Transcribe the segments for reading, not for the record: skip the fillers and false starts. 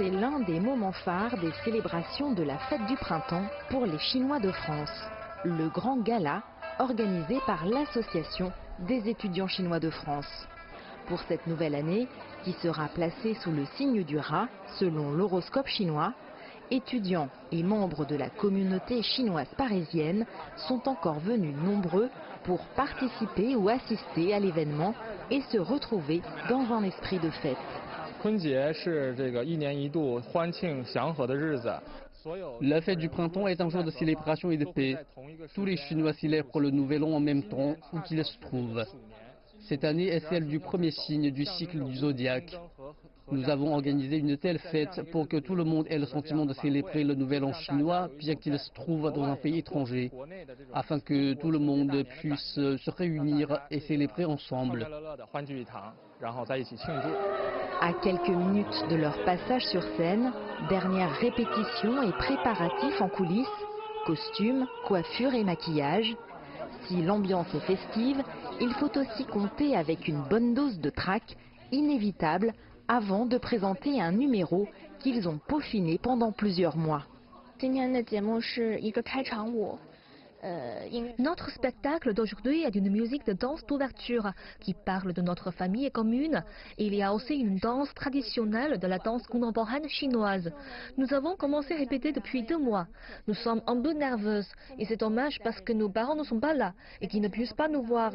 C'est l'un des moments phares des célébrations de la fête du printemps pour les Chinois de France. Le grand gala organisé par l'Association des étudiants chinois de France. Pour cette nouvelle année, qui sera placée sous le signe du rat, selon l'horoscope chinois, étudiants et membres de la communauté chinoise parisienne sont encore venus nombreux pour participer ou assister à l'événement et se retrouver dans un esprit de fête. La fête du printemps est un jour de célébration et de paix. Tous les Chinois célèbrent le nouvel an en même temps où qu'ils se trouvent. Cette année est celle du premier signe du cycle du zodiaque. Nous avons organisé une telle fête pour que tout le monde ait le sentiment de célébrer le nouvel an chinois, bien qu'il se trouve dans un pays étranger, afin que tout le monde puisse se réunir et célébrer ensemble. À quelques minutes de leur passage sur scène, dernière répétition et préparatifs en coulisses, costumes, coiffures et maquillage. Si l'ambiance est festive, il faut aussi compter avec une bonne dose de trac, inévitable, avant de présenter un numéro qu'ils ont peaufiné pendant plusieurs mois. Notre spectacle d'aujourd'hui est une musique de danse d'ouverture qui parle de notre famille commune. Il y a aussi une danse traditionnelle de la danse contemporaine chinoise. Nous avons commencé à répéter depuis 2 mois. Nous sommes un peu nerveuses et c'est dommage parce que nos parents ne sont pas là et qu'ils ne puissent pas nous voir.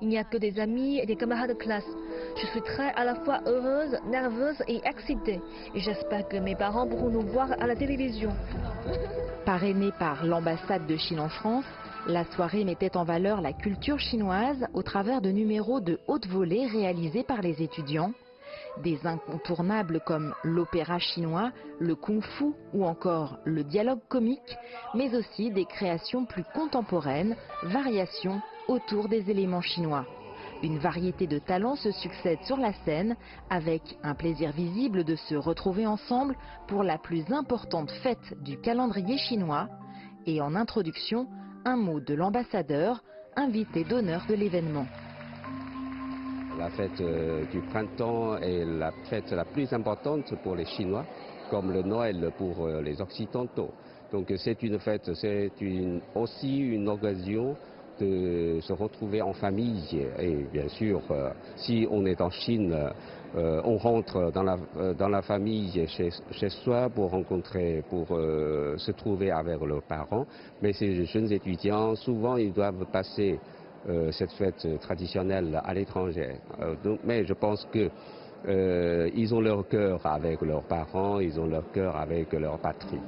Il n'y a que des amis et des camarades de classe. Je suis très à la fois heureuse, nerveuse et excitée. Et j'espère que mes parents pourront nous voir à la télévision. Parrainée par l'ambassade de Chine en France, la soirée mettait en valeur la culture chinoise au travers de numéros de haute volée réalisés par les étudiants. Des incontournables comme l'opéra chinois, le kung-fu ou encore le dialogue comique, mais aussi des créations plus contemporaines, variations autour des éléments chinois. Une variété de talents se succèdent sur la scène, avec un plaisir visible de se retrouver ensemble pour la plus importante fête du calendrier chinois. Et en introduction, un mot de l'ambassadeur, invité d'honneur de l'événement. La fête du printemps est la fête la plus importante pour les Chinois, comme le Noël pour les Occidentaux. Donc c'est une fête, c'est aussi une occasion de se retrouver en famille. Et bien sûr, si on est en Chine, on rentre dans la famille chez soi pour rencontrer, pour se trouver avec leurs parents. Mais ces jeunes étudiants, souvent, ils doivent passer cette fête traditionnelle à l'étranger. Mais je pense que ils ont leur cœur avec leurs parents, ils ont leur cœur avec leur patrie.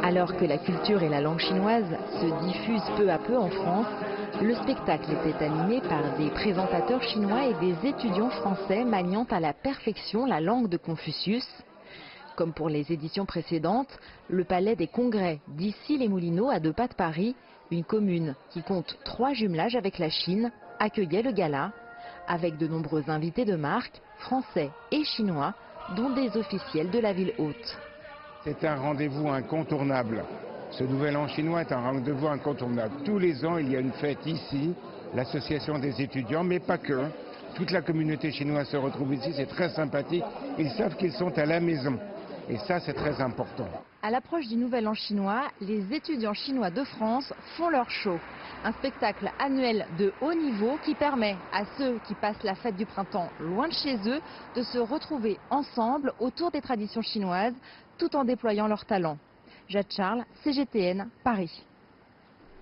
Alors que la culture et la langue chinoise se diffusent peu à peu en France, le spectacle était animé par des présentateurs chinois et des étudiants français maniant à la perfection la langue de Confucius. Comme pour les éditions précédentes, le Palais des Congrès d'Issy-les-Moulineaux à 2 pas de Paris, une commune qui compte 3 jumelages avec la Chine, accueillait le gala, avec de nombreux invités de marque, français et chinois, dont des officiels de la ville haute. C'est un rendez-vous incontournable. Ce nouvel an chinois est un rendez-vous incontournable. Tous les ans, il y a une fête ici, l'association des étudiants, mais pas que. Toute la communauté chinoise se retrouve ici, c'est très sympathique. Ils savent qu'ils sont à la maison. Et ça, c'est très important. À l'approche du Nouvel An chinois, les étudiants chinois de France font leur show. Un spectacle annuel de haut niveau qui permet à ceux qui passent la fête du printemps loin de chez eux de se retrouver ensemble autour des traditions chinoises tout en déployant leurs talents. Jade Charles, CGTN, Paris.